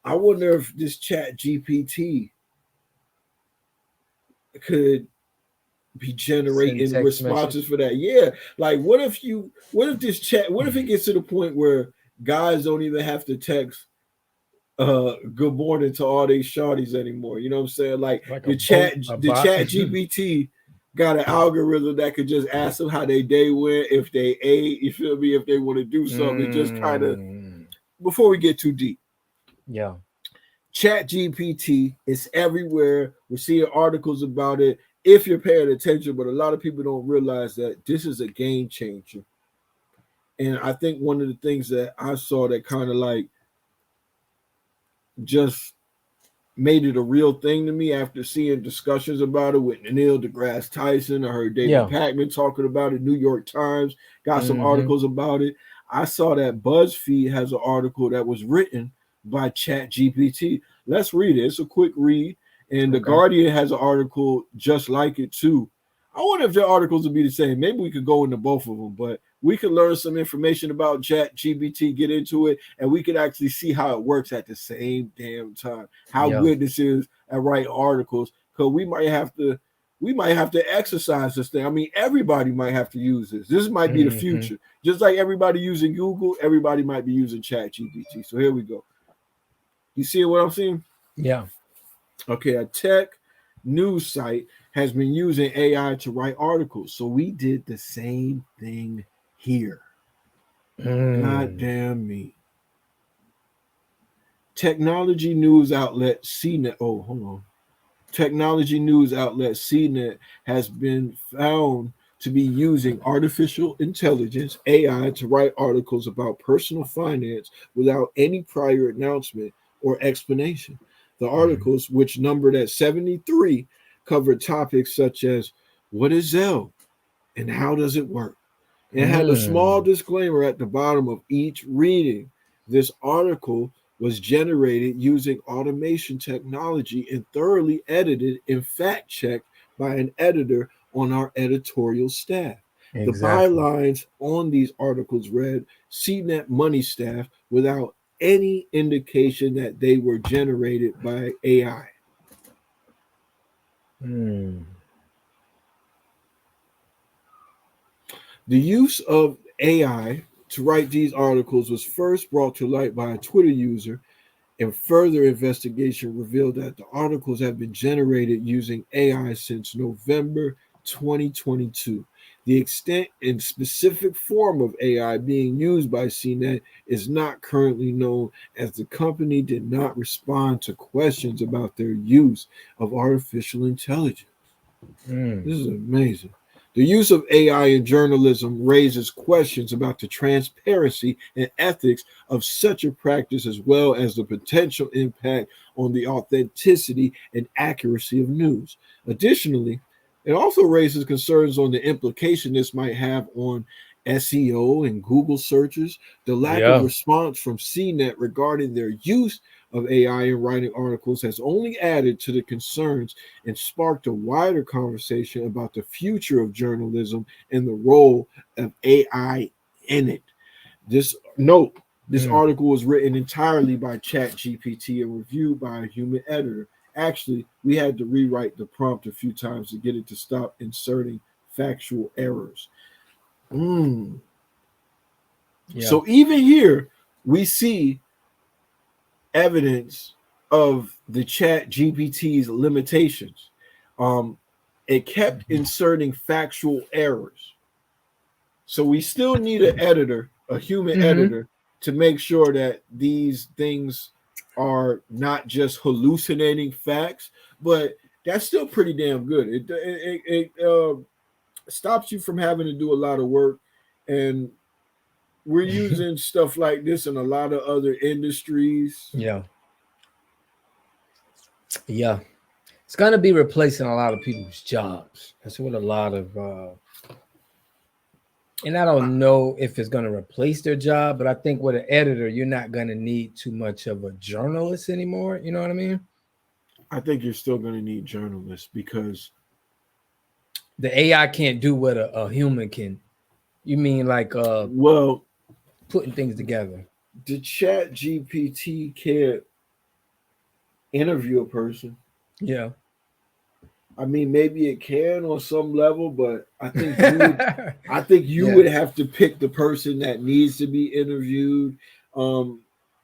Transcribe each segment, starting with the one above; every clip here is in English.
I wonder if this Chat GPT could be Send generating text message. responses for that. Yeah. Like what if this chat what if it gets to the point where guys don't even have to text good morning to all these shorties anymore. You know what I'm saying? Like Like the a the bot. chat GPT got an algorithm that could just ask them how their day went, if they ate, you feel me, if they want to do something. Just kind of Mm, before we get too deep. yeah. Chat GPT is everywhere. We're seeing articles about it if you're paying attention, but a lot of people don't realize that this is a game changer. And I think one of the things that I saw that kind of like just made it a real thing to me after seeing discussions about it with Neil deGrasse Tyson. I heard David Yeah. Pakman talking about it. New York Times got some Mm-hmm. articles about it. I saw that BuzzFeed has an article that was written by Chat GPT. Let's read it. It's a quick read. And The Okay. Guardian has an article just like it too. I wonder if their articles would be the same. Maybe we could go into both of them, but we could learn some information about Chat GPT, get into it, and we could actually see how it works at the same damn time. How Yeah. good this is at writing articles, because we might have to exercise this thing. I mean, everybody might have to use this. This might be the Mm-hmm. future. Just like everybody using Google, everybody might be using Chat GPT. So here we go. You see what I'm seeing? Yeah. Okay, a tech news site has been using AI to write articles. So we did the same thing here. God Mm. damn me. Technology news outlet CNET. Oh, hold on. Technology news outlet CNET has been found to be using artificial intelligence AI to write articles about personal finance without any prior announcement or explanation. The articles, which numbered at 73, covered topics such as what is Zelle and how does it work? It had a small Mm. disclaimer at the bottom of each reading. This article was generated using automation technology and thoroughly edited and fact checked by an editor on our editorial staff. The Exactly. bylines on these articles read CNET Money Staff without any indication that they were generated by AI. Mm. The use of AI to write these articles was first brought to light by a Twitter user, and further investigation revealed that the articles have been generated using AI since November 2022. The extent and specific form of AI being used by CNET is not currently known, as the company did not respond to questions about their use of artificial intelligence. Mm. This is amazing. The use of AI in journalism raises questions about the transparency and ethics of such a practice, as well as the potential impact on the authenticity and accuracy of news. Additionally, it also raises concerns on the implication this might have on SEO and Google searches. The lack of Yeah. response from CNET regarding their use of AI in writing articles has only added to the concerns and sparked a wider conversation about the future of journalism and the role of AI in it. This note, this Mm. article was written entirely by ChatGPT and reviewed by a human editor. Actually, we had to rewrite the prompt a few times to get it to stop inserting factual errors. Mm. Yeah. So even here, we see evidence of the Chat GPT's limitations. Um, it kept Mhm. inserting factual errors. So we still need an editor, a human Mm-hmm. editor, to make sure that these things are not just hallucinating facts, but that's still pretty damn good. It stops you from having to do a lot of work, and we're using stuff like this in a lot of other industries. Yeah. Yeah. It's gonna be replacing a lot of people's jobs. That's what a lot of and I I, don't know if it's gonna replace their job, but I think with an editor, you're not gonna need too much of a journalist anymore. You know what I mean? I think you're still going to need journalists because, The AI can't do what a human can. You mean like well, putting things together? the Chat GPT can't. interview a person. Yeah. I mean, maybe it can on some level, but I think you Yeah. would have to pick the person that needs to be interviewed. Um,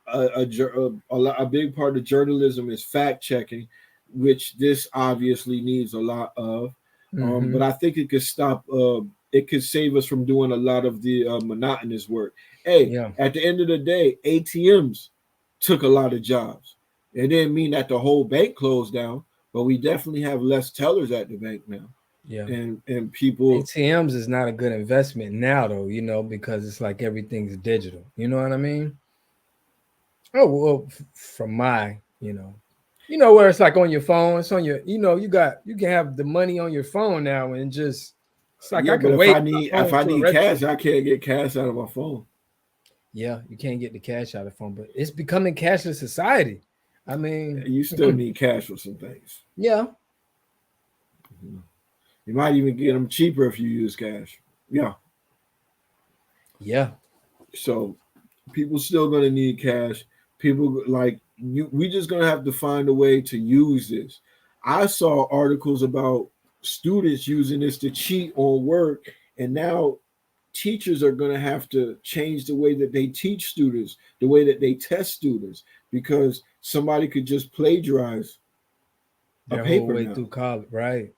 a big part of journalism is fact checking, which this obviously needs a lot of. But Hmm. I think it could stop. It could save us from doing a lot of the monotonous work. Hey, Yeah. at the end of the day, ATMs took a lot of jobs. It didn't mean that the whole bank closed down, but we definitely have less tellers at the bank now, Yeah. and people. ATMs is not a good investment now, though, because it's like everything's digital. You know what I mean? Oh, well, from where it's like on your phone, it's on your, you can have the money on your phone now and just, it's like Yeah, I but can wave my if phone I to a need register. cash, I can't get cash out of my phone. Yeah, you can't get the cash out of the phone, but it's becoming cashless society. I mean, You still need cash for some things. yeah, You might even get them cheaper if you use cash. Yeah. yeah, So people still gonna need cash. People like you. We just gonna have to find a way to use this. I saw articles about students using this to cheat on work, and now teachers are going to have to change the way that they teach students, the way that they test students, because somebody could just plagiarize a their whole paper way now. through college, right?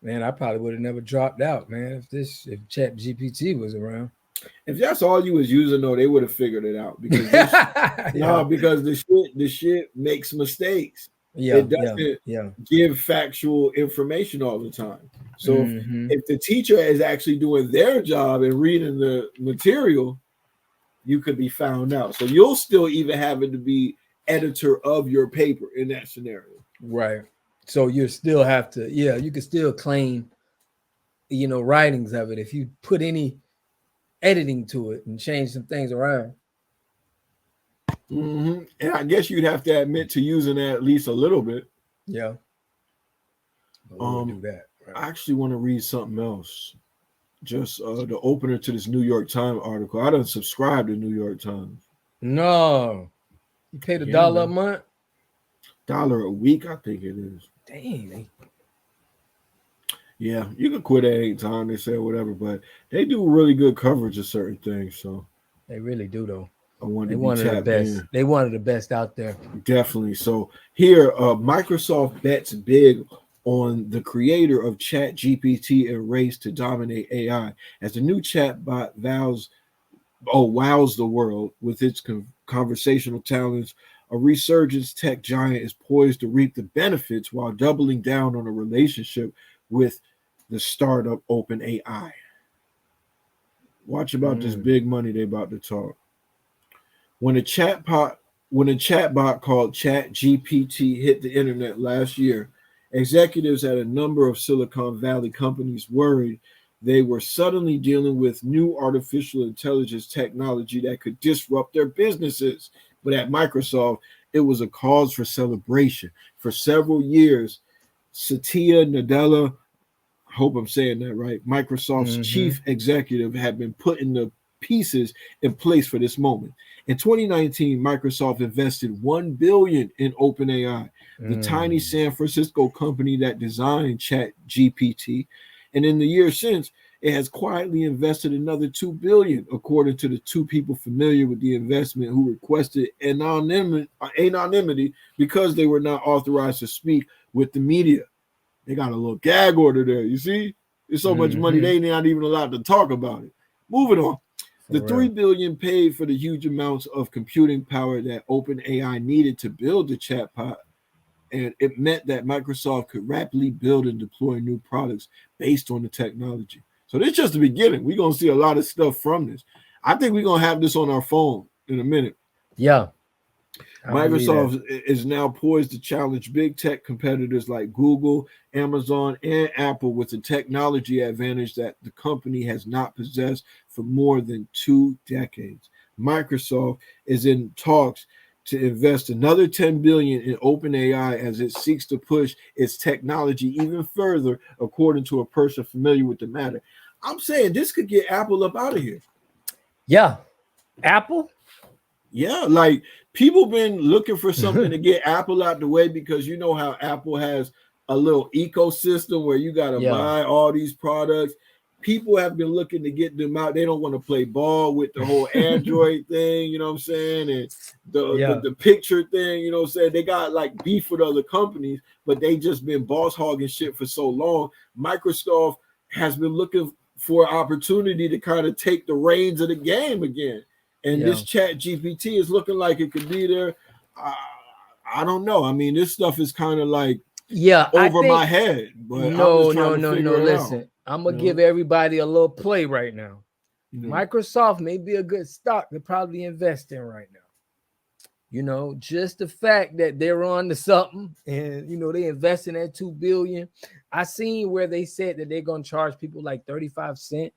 Man, I probably would have never dropped out, man, if Chat GPT was around. If that's all you was using, though, they would have figured it out because this Yeah, no, because the shit makes mistakes. yeah, It yeah, doesn't yeah. give factual information all the time. So Hmm. if the teacher is actually doing their job and reading the material, you could be found out. So you'll still even have it to be editor of your paper in that scenario. Right. So you still have to, yeah, you can still claim, writings of it if you put any editing to it and change some things around. And I guess you'd have to admit to using that at least a little bit. Yeah, but we would Um, do that, right? I actually want to read something else. Just the opener to this New York Times article. I don't subscribe to New York Times. No, you paid a Yeah, dollar a man. month. Dollar a week, I think it is. Dang, Yeah, you can quit at any time. They say whatever, but they do really good coverage of certain things. So they really do though. I wanted They to be one of the tapped best. in. They one of the best out there. Definitely. So here, Microsoft bets big on the creator of Chat GPT and race to dominate AI as the new chatbot wows the world with its conversational talents. A resurgence tech giant is poised to reap the benefits while doubling down on a relationship with the startup OpenAI. Watch about this Mm. big money they about to talk. When a chatbot when a chatbot called ChatGPT hit the internet last year, executives at a number of Silicon Valley companies worried they were suddenly dealing with new artificial intelligence technology that could disrupt their businesses. But at Microsoft, it was a cause for celebration. For several years, Satya Nadella, I hope I'm saying that right, Microsoft's Mm-hmm. chief executive, had been putting the pieces in place for this moment. In 2019, Microsoft invested 1 billion in OpenAI, the tiny Mm. San Francisco company that designed ChatGPT, and in the years since, it has quietly invested another 2 billion, according to the two people familiar with the investment who requested anonymity because they were not authorized to speak with the media. They got a little gag order there. You see, there's so much money Mm-hmm. they not even allowed to talk about it. Moving on. For The 3 real. billion paid for the huge amounts of computing power that OpenAI needed to build the chatbot, and it meant that Microsoft could rapidly build and deploy new products based on the technology. So this is just the beginning. We're gonna see a lot of stuff from this. I think we're gonna have this on our phone in a minute. Yeah, I believe that. Microsoft is now poised to challenge big tech competitors like Google, Amazon, and Apple with a technology advantage that the company has not possessed for more than 2 decades. Microsoft is in talks to invest another 10 billion in OpenAI as it seeks to push its technology even further, according to a person familiar with the matter. I'm saying this could get Apple up out of here. Yeah, Apple. Yeah, like people been looking for something to get Apple out the way because you know how Apple has a little ecosystem where you got to Yeah. buy all these products. People have been looking to get them out. They don't want to play ball with the whole Android thing, you know what I'm saying? And Yeah. the picture thing, you know what I'm saying? They got like beef with other companies, but they just been boss hogging shit for so long. Microsoft has been looking for an opportunity to kind of take the reins of the game again. And Yeah. this chat GPT is looking like it could be there. I, I don't know. I mean, this stuff is kind of like Yeah, I over my think head, but I'm just no, trying no, to no, no. figure it out. Listen, I'm You gonna give know, everybody a little play right now. you know. Microsoft may be a good stock to probably invest in right now. Just the fact that they're on to something and they investing at 2 billion. I seen where they said that they're gonna charge people like 35 cents.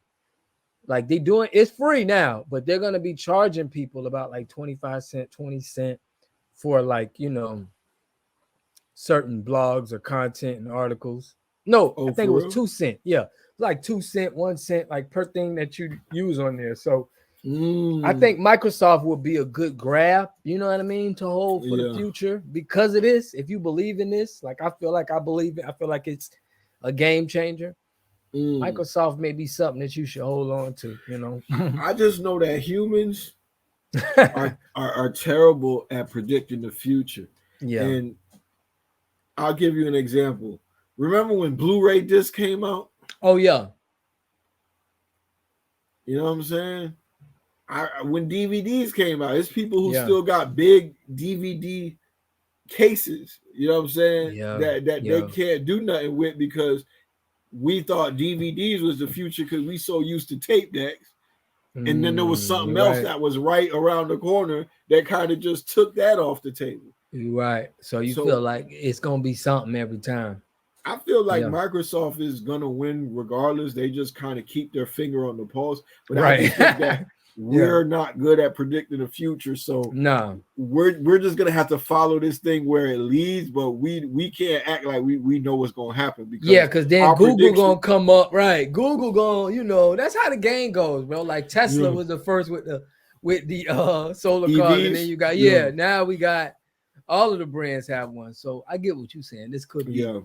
Like they doing it's free now, but they're gonna be charging people about like 25 cent, 20 cent for like certain blogs or content and articles. No, I Oh, think it for was real? 2 cent. Yeah, like 2 cent, 1 cent, like per thing that you use on there. So I Mm, think Microsoft will be a good grab, you know what I mean, to hold for the yeah. future because of this. If you believe in this, like I feel like I believe it, I feel like it's a game changer. Mm. Microsoft may be something that you should hold on to. I just know that humans are terrible at predicting the future. Yeah. And I'll give you an example. Remember when Blu-ray disc came out? Oh yeah. You know what I'm saying? When DVDs came out, it's people who Yeah. still got big DVD cases, you know what I'm saying? Yeah. That they Yeah. can't do nothing with because we thought DVDs was the future because we so used to tape decks. And then there was something You're else right. that was right around the corner that kind of just took that off the table. You're right. So you feel So like it's gonna be something every time. I feel like Yeah. Microsoft is gonna win regardless. They just kind of keep their finger on the pulse. But I Right. just think that Yeah. we're not good at predicting the future. So No. we're just gonna have to follow this thing where it leads, but we can't act like we know what's gonna happen Yeah, because because then our Google prediction, gonna come up, right? Google gonna, that's how the game goes, bro. Like Tesla yeah, was the first with the solar cars, and then EVs, you got yeah, now we got all of the brands have one. So I get what you're saying. This could be yeah,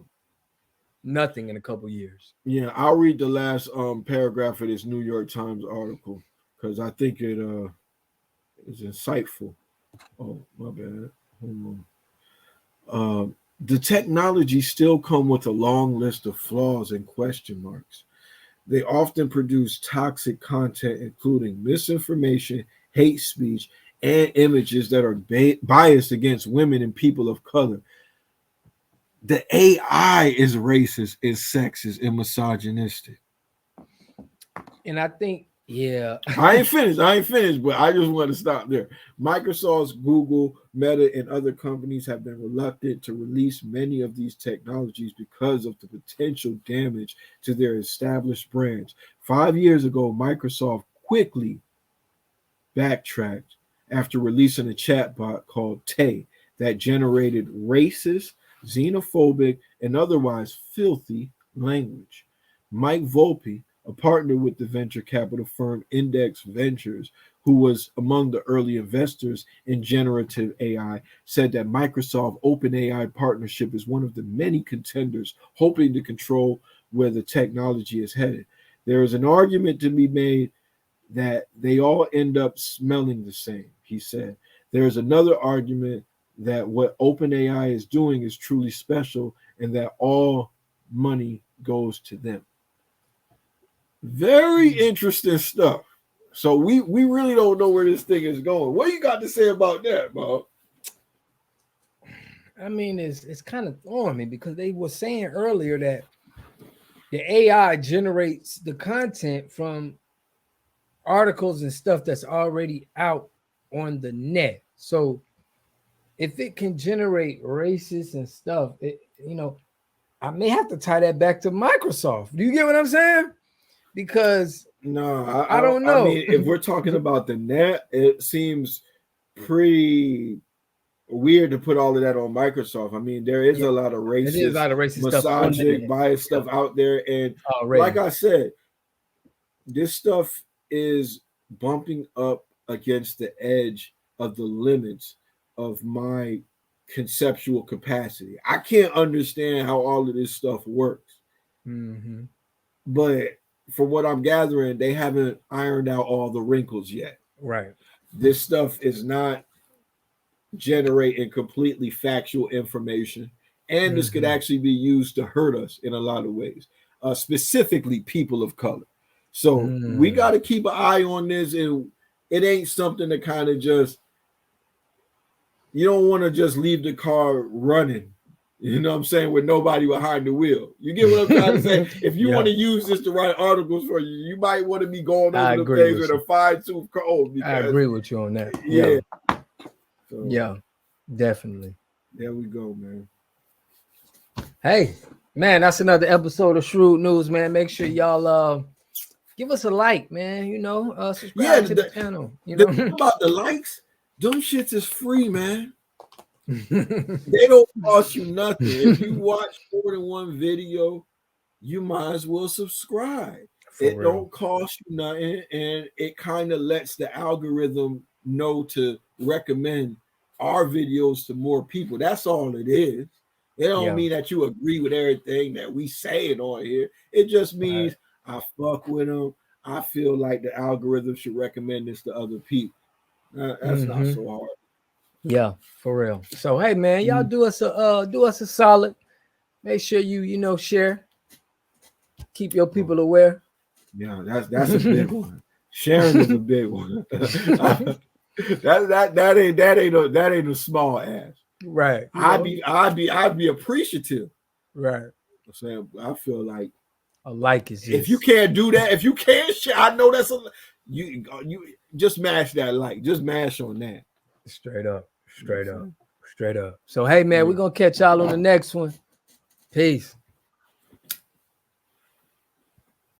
nothing in a couple years. yeah. I'll read the last paragraph of this New York Times article because I think it is insightful. Oh, my bad. Hold on. The technology still come with a long list of flaws and question marks. They often produce toxic content, including misinformation, hate speech, and images that are biased against women and people of color. The AI is racist, is sexist, and misogynistic. And I think, yeah. I ain't finished, but I just want to stop there. Microsoft's Google, Meta, and other companies have been reluctant to release many of these technologies because of the potential damage to their established brands. 5 years ago, Microsoft quickly backtracked after releasing a chatbot called Tay that generated racist, xenophobic, and otherwise filthy language. Mike Volpe, a partner with the venture capital firm Index Ventures, who was among the early investors in generative AI, said that Microsoft OpenAI partnership is one of the many contenders hoping to control where the technology is headed. There is an argument to be made that they all end up smelling the same, he said. There's another argument that what OpenAI is doing is truly special and that all money goes to them. Very interesting stuff. So we really don't know where this thing is going. What you got to say about that, Bob? I mean, it's kind of throwing me because they were saying earlier that the AI generates the content from articles and stuff that's already out on the net. So if it can generate racist and stuff, I may have to tie that back to Microsoft. Do you get what I'm saying? Because No, I don't I know. mean, if we're talking about the net, it seems pretty weird to put all of that on Microsoft. I mean, there is Yeah, a lot of it is a racist, lot of racist stuff on the misogynic, net. biased Yeah, stuff out there. And like already. I said, this stuff is bumping up against the edge of the limits of my conceptual capacity. I can't understand how all of this stuff works. Mm-hmm. But from what I'm gathering, they haven't ironed out all the wrinkles yet. Right. This stuff is not generating completely factual information, and this could Mm-hmm. actually be used to hurt us in a lot of ways, specifically people of color. So we got Mm. to keep an eye on this, and it ain't something to kind of just, you don't want to just leave the car running. You know what I'm saying? With nobody behind the wheel. You get what I'm trying to say? If you want Yeah, to use this to write articles for you, you might want to be going I over the agree things with with a you. fine tooth comb I because, agree with you on that. yeah. Yeah. So Yeah. Definitely. there we go, man. Hey, man, that's another episode of Shrewd News, man. Make sure y'all give us a like, man. Yeah, Subscribe to the channel. the thing about the likes, them shits is free, man. They don't cost you nothing. If you watch more than one video, you might as well subscribe. For It real. don't cost you nothing, and it kind of lets the algorithm know to recommend our videos to more people. That's all it is. It don't Yeah. mean that you agree with everything that we saying on here. It just Right. means I fuck with them. I feel like the algorithm should recommend this to other people. That's not Mm-hmm. so hard. Yeah, for real. So hey, man, y'all Mhm. do us a solid. Make sure you share. Keep your Oh, people aware. yeah, that's a big one. Sharing is a big one. that ain't a small ass. Right. I'd be appreciative. Right. I'm saying I feel like A like is if you just can't do that, if you can't share, I know that's you just mash that like, just mash on that. straight up. You know what I'm Straight up. saying? Straight up. So hey, man, Yeah. we're gonna catch y'all on the next one. Peace.